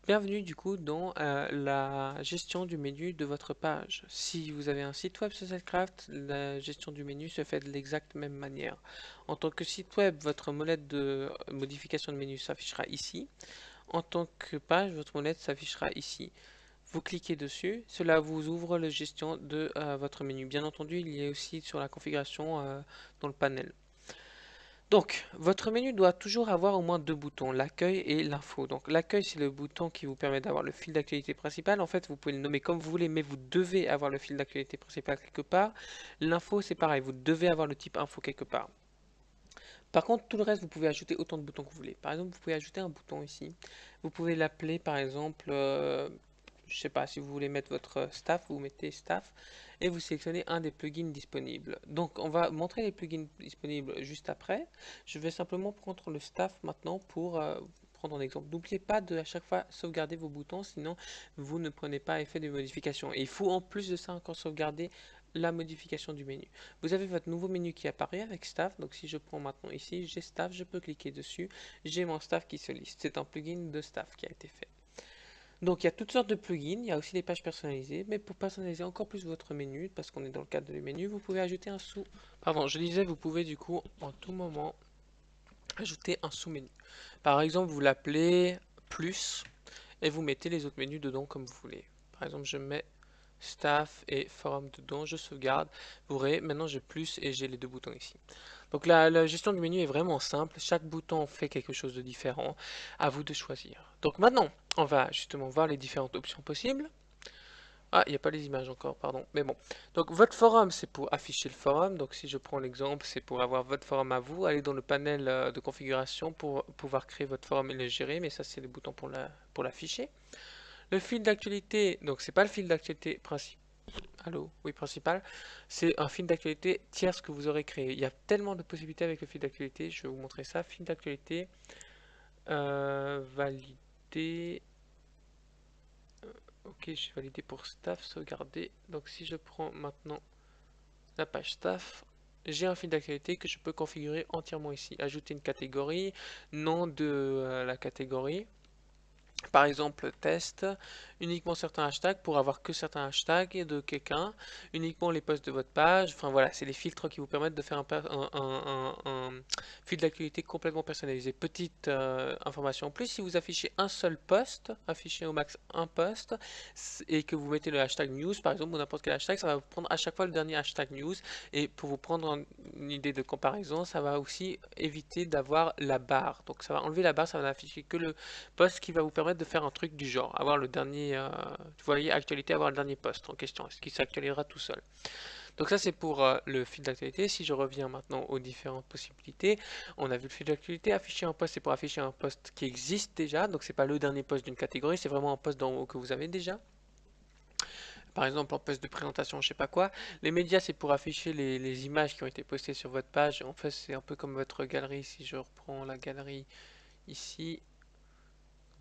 Bienvenue du coup dans la gestion du menu de votre page. Si vous avez un site web Socialcraft, la gestion du menu se fait de l'exacte même manière. En tant que site web, votre molette de modification de menu s'affichera ici. En tant que page, votre molette s'affichera ici. Vous cliquez dessus, cela vous ouvre la gestion de votre menu. Bien entendu, il y a aussi sur la configuration dans le panel. Donc, votre menu doit toujours avoir au moins deux boutons, l'accueil et l'info. Donc, l'accueil, c'est le bouton qui vous permet d'avoir le fil d'actualité principal. En fait, vous pouvez le nommer comme vous voulez, mais vous devez avoir le fil d'actualité principal quelque part. L'info, c'est pareil, vous devez avoir le type info quelque part. Par contre, tout le reste, vous pouvez ajouter autant de boutons que vous voulez. Par exemple, vous pouvez ajouter un bouton ici. Vous pouvez l'appeler, par exemple, je sais pas, si vous voulez mettre votre staff, vous mettez staff et vous sélectionnez un des plugins disponibles. Donc, on va montrer les plugins disponibles juste après. Je vais simplement prendre le staff maintenant pour prendre un exemple. N'oubliez pas de à chaque fois sauvegarder vos boutons, sinon vous ne prenez pas effet de modification. Et il faut en plus de ça encore sauvegarder la modification du menu. Vous avez votre nouveau menu qui apparaît avec staff. Donc si je prends maintenant ici, j'ai staff, je peux cliquer dessus. J'ai mon staff qui se liste. C'est un plugin de staff qui a été fait. Donc il y a toutes sortes de plugins, il y a aussi des pages personnalisées, mais pour personnaliser encore plus votre menu, parce qu'on est dans le cadre du menu, vous pouvez ajouter un sous... Pardon, je disais, vous pouvez du coup en tout moment ajouter un sous-menu. Par exemple, vous l'appelez plus et vous mettez les autres menus dedans comme vous voulez. Par exemple, je mets staff et forum dedans, je sauvegarde. Vous verrez, maintenant j'ai plus et j'ai les deux boutons ici. Donc la gestion du menu est vraiment simple, chaque bouton fait quelque chose de différent, à vous de choisir. Donc maintenant, on va justement voir les différentes options possibles. Ah, il n'y a pas les images encore, pardon. Mais bon. Donc votre forum, c'est pour afficher le forum. Donc si je prends l'exemple, c'est pour avoir votre forum à vous. Allez dans le panel de configuration pour pouvoir créer votre forum et le gérer. Mais ça, c'est le bouton pour l'afficher. Le fil d'actualité, donc c'est pas le fil d'actualité principal. Allô, oui, principal. C'est un fil d'actualité tierce que vous aurez créé. Il y a tellement de possibilités avec le fil d'actualité. Je vais vous montrer ça. Fil d'actualité, validé. Ok, j'ai validé pour staff, sauvegarder. Donc si je prends maintenant la page staff, j'ai un fil d'actualité que je peux configurer entièrement ici. Ajouter une catégorie, nom de la catégorie. Par exemple, test, uniquement certains hashtags pour avoir que certains hashtags de quelqu'un, uniquement les posts de votre page. Enfin voilà, c'est les filtres qui vous permettent de faire un fil d'actualité complètement personnalisé. Petite information en plus, si vous affichez un seul post, affichez au max un post, et que vous mettez le hashtag news par exemple, ou n'importe quel hashtag, ça va vous prendre à chaque fois le dernier hashtag news. Et pour vous prendre une idée de comparaison, ça va aussi éviter d'avoir la barre. Donc ça va enlever la barre, ça va n'afficher que le post qui va vous permettre de faire un truc du genre, avoir le dernier, vous voyez, actualité, avoir le dernier post en question, ce qui s'actualisera tout seul. Donc ça c'est pour le fil d'actualité. Si je reviens maintenant aux différentes possibilités, on a vu le fil d'actualité, afficher un post, c'est pour afficher un post qui existe déjà, donc c'est pas le dernier post d'une catégorie, c'est vraiment un post d'en haut que vous avez déjà. Par exemple, en post de présentation, je sais pas quoi. Les médias, c'est pour afficher les images qui ont été postées sur votre page. En fait, c'est un peu comme votre galerie. Si je reprends la galerie ici,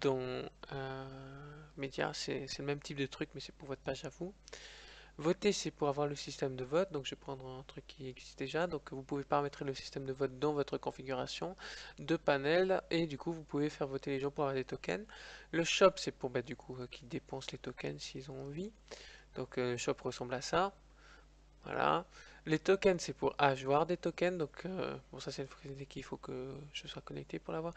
dans médias, c'est le même type de truc, mais c'est pour votre page à vous. Voter, c'est pour avoir le système de vote. Donc, je vais prendre un truc qui existe déjà. Donc, vous pouvez paramétrer le système de vote dans votre configuration de panel. Et du coup, vous pouvez faire voter les gens pour avoir des tokens. Le shop, c'est pour du coup qui dépensent les tokens s'ils ont envie. Donc, le shop ressemble à ça. Voilà. Les tokens, c'est pour avoir des tokens. Donc, bon, ça, c'est une fonctionnalité qu'il faut que je sois connecté pour l'avoir.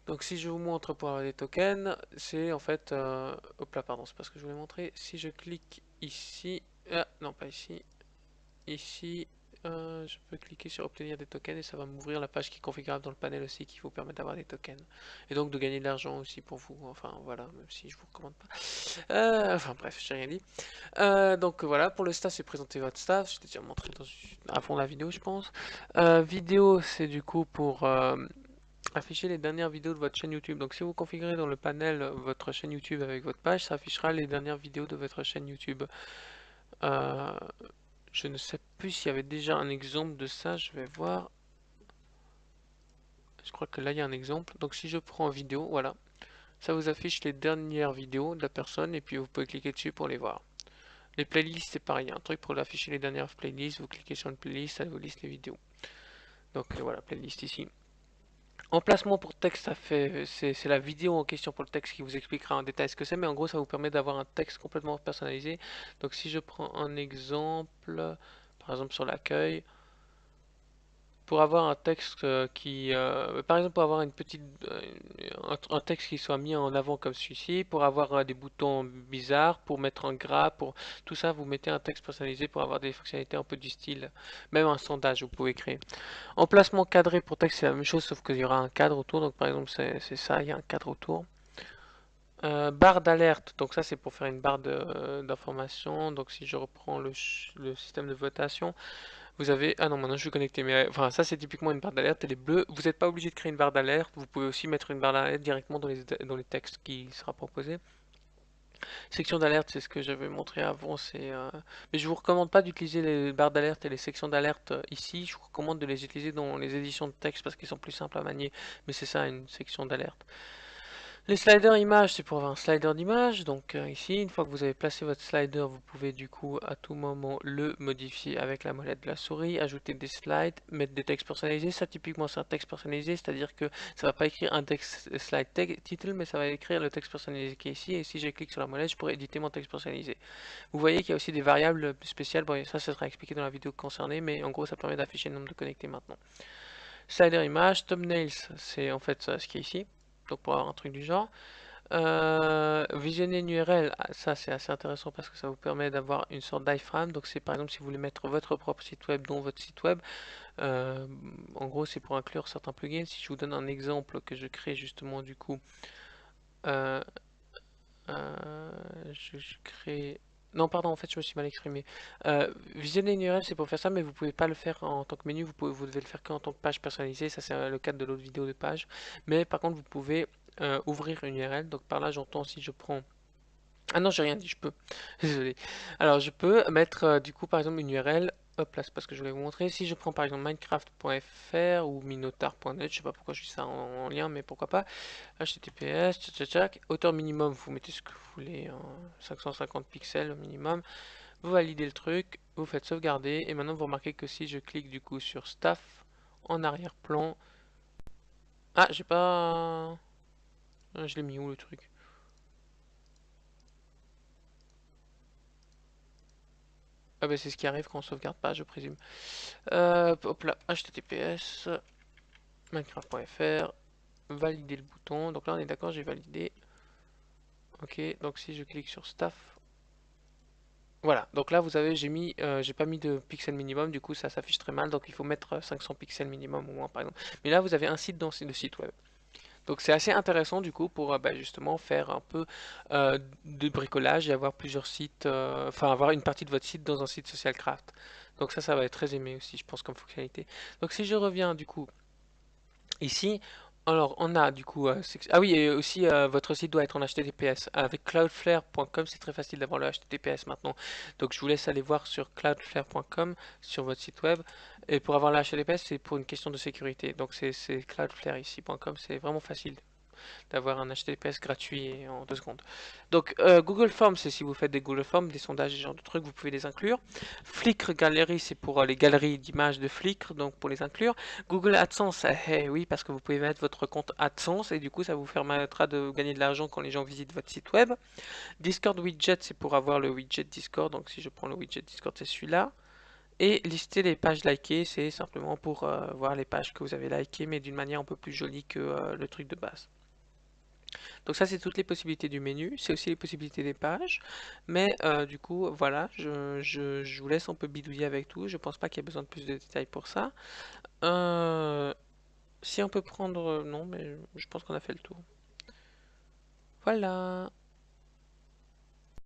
Donc si je vous montre pour avoir des tokens, c'est en fait... hop là, pardon, c'est pas ce que je voulais montrer. Si je clique ici... non, pas ici. Ici, je peux cliquer sur obtenir des tokens et ça va m'ouvrir la page qui est configurable dans le panel aussi qui vous permet d'avoir des tokens. Et donc de gagner de l'argent aussi pour vous. Enfin voilà, même si je vous recommande pas. Enfin bref, j'ai rien dit. Donc voilà, pour le staff, c'est présenter votre staff. Je t'ai déjà montré avant la vidéo, je pense. Vidéo, c'est du coup pour... afficher les dernières vidéos de votre chaîne YouTube. Donc si vous configurez dans le panel votre chaîne YouTube avec votre page, ça affichera les dernières vidéos de votre chaîne YouTube. Euh, je ne sais plus s'il y avait déjà un exemple de ça, je vais voir. Je crois que là il y a un exemple. Donc si je prends vidéo, voilà, ça vous affiche les dernières vidéos de la personne et puis vous pouvez cliquer dessus pour les voir. Les playlists c'est pareil, un truc pour afficher les dernières playlists, vous cliquez sur une playlist, ça vous liste les vidéos. Donc voilà, playlist ici. Emplacement pour texte, c'est la vidéo en question pour le texte qui vous expliquera en détail ce que c'est, mais en gros ça vous permet d'avoir un texte complètement personnalisé. Donc si je prends un exemple, par exemple sur l'accueil, pour avoir un texte par exemple, pour avoir une petite, un texte qui soit mis en avant comme celui-ci, pour avoir des boutons bizarres, pour mettre un gras, pour tout ça, vous mettez un texte personnalisé pour avoir des fonctionnalités un peu du style, même un sondage, vous pouvez créer. Emplacement cadré pour texte, c'est la même chose, sauf qu'il y aura un cadre autour. Donc par exemple, c'est ça, il y a un cadre autour. Barre d'alerte, donc ça c'est pour faire une barre d'information. Donc si je reprends le système de votation, vous avez... Ah non, maintenant je suis connecté, mais enfin ça c'est typiquement une barre d'alerte, elle est bleue. Vous n'êtes pas obligé de créer une barre d'alerte, vous pouvez aussi mettre une barre d'alerte directement dans les textes qui sera proposé. Section d'alerte, c'est ce que j'avais montré avant, mais je vous recommande pas d'utiliser les barres d'alerte et les sections d'alerte ici, je vous recommande de les utiliser dans les éditions de texte parce qu'ils sont plus simples à manier, mais c'est ça une section d'alerte. Les sliders images, c'est pour avoir un slider d'image. Donc ici, une fois que vous avez placé votre slider, vous pouvez du coup à tout moment le modifier avec la molette de la souris, ajouter des slides, mettre des textes personnalisés. Ça typiquement c'est un texte personnalisé, c'est-à-dire que ça va pas écrire un texte slide title, mais ça va écrire le texte personnalisé qui est ici. Et si je clique sur la molette, je pourrais éditer mon texte personnalisé. Vous voyez qu'il y a aussi des variables spéciales. Bon, ça sera expliqué dans la vidéo concernée, mais en gros ça permet d'afficher le nombre de connectés maintenant. Slider image, thumbnails, c'est en fait ce qui est ici. Donc pour avoir un truc du genre. Visionner une URL, ça c'est assez intéressant parce que ça vous permet d'avoir une sorte d'iframe. Donc c'est par exemple si vous voulez mettre votre propre site web dans votre site web. En gros c'est pour inclure certains plugins. Si je vous donne un exemple que je crée justement du coup, euh, je crée... Non, pardon, en fait, je me suis mal exprimé. Visionner une URL, c'est pour faire ça, mais vous pouvez pas le faire en tant que menu, vous devez le faire qu'en tant que page personnalisée. Ça, c'est le cadre de l'autre vidéo de page. Mais par contre, vous pouvez ouvrir une URL. Donc par là, j'entends si je prends... Ah non, j'ai rien dit, je peux. Désolé. Alors, je peux mettre du coup, par exemple, une URL. Hop là, c'est parce que je voulais vous montrer. Si je prends par exemple minecraft.fr ou minotaur.net, je sais pas pourquoi je dis ça en lien, mais pourquoi pas. HTTPS, tchac, tchac, tchac. Hauteur minimum, vous mettez ce que vous voulez, 550 pixels au minimum. Vous validez le truc, vous faites sauvegarder, et maintenant vous remarquez que si je clique du coup sur Staff, en arrière-plan... Ah, j'ai pas... Je l'ai mis où le truc? Ah bah c'est ce qui arrive quand on sauvegarde pas, je présume. Hop là, HTTPS, minecraft.fr, valider le bouton. Donc là on est d'accord, j'ai validé. Ok, donc si je clique sur Staff, voilà, donc là vous avez, j'ai pas mis de pixels minimum, du coup ça s'affiche très mal, donc il faut mettre 500 pixels minimum au moins par exemple. Mais là vous avez un site dans le site web. Donc c'est assez intéressant du coup pour bah, justement faire un peu de bricolage et avoir plusieurs sites, enfin avoir une partie de votre site dans un site social craft. Donc ça va être très aimé aussi je pense comme fonctionnalité. Donc si je reviens du coup ici, alors on a du coup, ah oui, et aussi votre site doit être en HTTPS. Avec cloudflare.com, c'est très facile d'avoir le HTTPS maintenant. Donc je vous laisse aller voir sur cloudflare.com sur votre site web. Et pour avoir le HTTPS, c'est pour une question de sécurité. Donc c'est cloudflare ici.com, c'est vraiment facile d'avoir un HTTPS gratuit en 2 secondes. Donc Google Forms, c'est si vous faites des Google Forms, des sondages, ce genre de trucs, vous pouvez les inclure. Flickr Gallery, c'est pour les galeries d'images de Flickr, donc pour les inclure. Google AdSense, oui, parce que vous pouvez mettre votre compte AdSense et du coup ça vous permettra de gagner de l'argent quand les gens visitent votre site web. Discord Widget, c'est pour avoir le widget Discord, donc si je prends le widget Discord, c'est celui-là. Et lister les pages likées, c'est simplement pour voir les pages que vous avez likées, mais d'une manière un peu plus jolie que le truc de base. Donc ça, c'est toutes les possibilités du menu, c'est aussi les possibilités des pages. Mais du coup, voilà, je vous laisse un peu bidouiller avec tout. Je pense pas qu'il y ait besoin de plus de détails pour ça. Euh, si on peut prendre... non, mais je pense qu'on a fait le tour. Voilà.